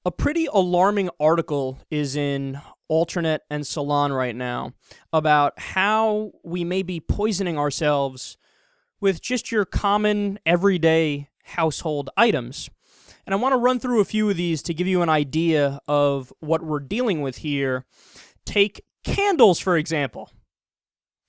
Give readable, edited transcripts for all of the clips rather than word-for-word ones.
A pretty alarming article is in Alternate and Salon right now about how we may be poisoning ourselves with just your common, everyday household items. And I want to run through a few of these to give you an idea of what we're dealing with here. Take candles, for example.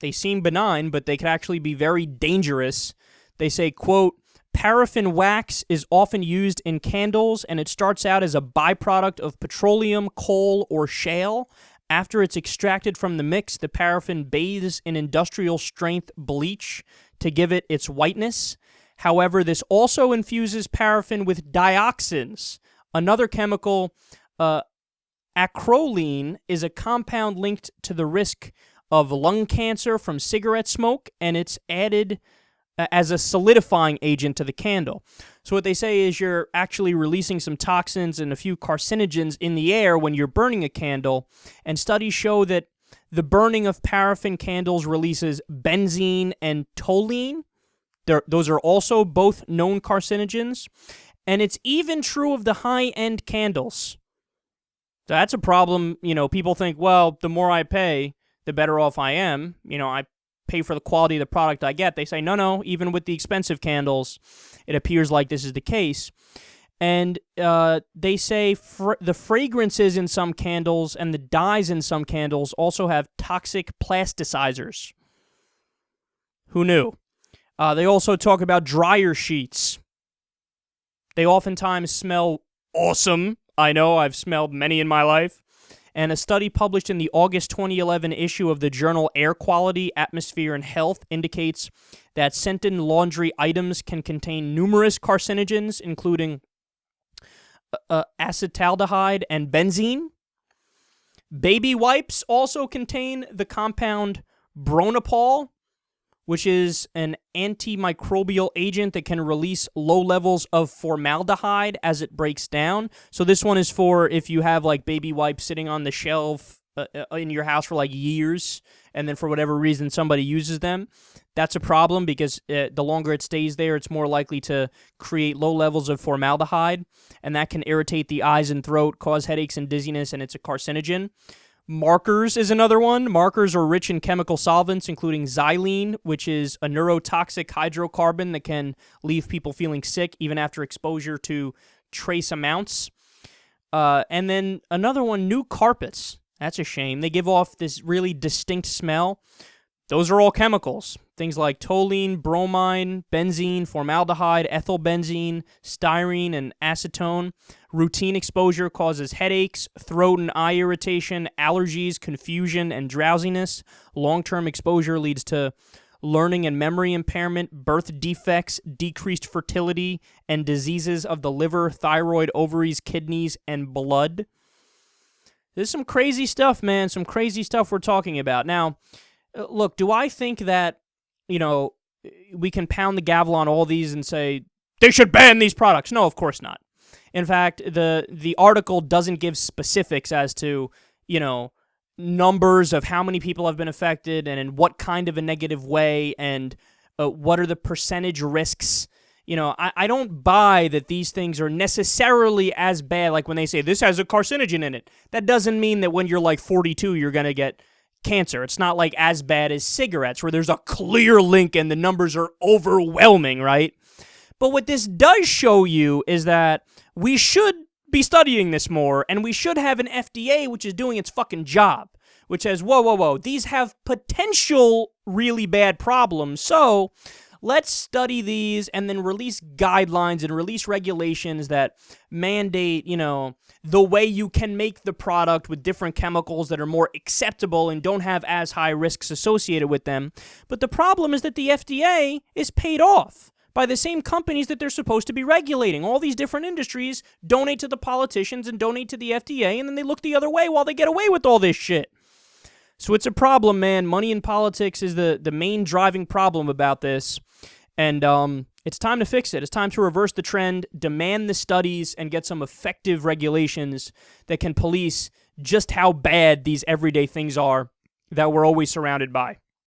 They seem benign, but they could actually be very dangerous. They say, quote, paraffin wax is often used in candles, and it starts out as a byproduct of petroleum, coal, or shale. After it's extracted from the mix, the paraffin bathes in industrial-strength bleach to give it its whiteness. However, this also infuses paraffin with dioxins. Another chemical, acrolein, is a compound linked to the risk of lung cancer from cigarette smoke, and it's added as a solidifying agent to the candle. So what they say is you're actually releasing some toxins and a few carcinogens in the air when you're burning a candle, and studies show that the burning of paraffin candles releases benzene and toluene. Those are also both known carcinogens, and it's even true of the high-end candles. So that's a problem. People think, well, the more I pay, the better off I am. I pay for the quality of the product I get. They say, no, even with the expensive candles, it appears like this is the case. And they say the fragrances in some candles and the dyes in some candles also have toxic plasticizers. Who knew? They also talk about dryer sheets. They oftentimes smell awesome. I know, I've smelled many in my life. And a study published in the August 2011 issue of the journal Air Quality, Atmosphere, and Health indicates that scented laundry items can contain numerous carcinogens, including acetaldehyde and benzene. Baby wipes also contain the compound bronopol, which is an antimicrobial agent that can release low levels of formaldehyde as it breaks down. So this one is for if you have baby wipes sitting on the shelf in your house for years, and then for whatever reason somebody uses them. That's a problem because the longer it stays there, it's more likely to create low levels of formaldehyde, and that can irritate the eyes and throat, cause headaches and dizziness, and it's a carcinogen. Markers is another one. Markers are rich in chemical solvents, including xylene, which is a neurotoxic hydrocarbon that can leave people feeling sick even after exposure to trace amounts. And then another one, new carpets. That's a shame. They give off this really distinct smell. Those are all chemicals. Things like toluene, bromine, benzene, formaldehyde, ethylbenzene, styrene, and acetone. Routine exposure causes headaches, throat and eye irritation, allergies, confusion, and drowsiness. Long-term exposure leads to learning and memory impairment, birth defects, decreased fertility, and diseases of the liver, thyroid, ovaries, kidneys, and blood. This is some crazy stuff, man. Some crazy stuff we're talking about. Now, look, do I think that, we can pound the gavel on all these and say, they should ban these products? No, of course not. In fact, the article doesn't give specifics as to, numbers of how many people have been affected and in what kind of a negative way and what are the percentage risks. I don't buy that these things are necessarily as bad, like when they say this has a carcinogen in it. That doesn't mean that when you're 42, you're going to get cancer. It's not as bad as cigarettes where there's a clear link and the numbers are overwhelming, right? But what this does show you is that we should be studying this more, and we should have an FDA which is doing its fucking job, which says, whoa, these have potential really bad problems, so let's study these and then release guidelines and release regulations that mandate, the way you can make the product with different chemicals that are more acceptable and don't have as high risks associated with them. But the problem is that the FDA is paid off by the same companies that they're supposed to be regulating. All these different industries donate to the politicians and donate to the FDA, and then they look the other way while they get away with all this shit. So it's a problem, man. Money in politics is the main driving problem about this. And it's time to fix it. It's time to reverse the trend, demand the studies, and get some effective regulations that can police just how bad these everyday things are that we're always surrounded by.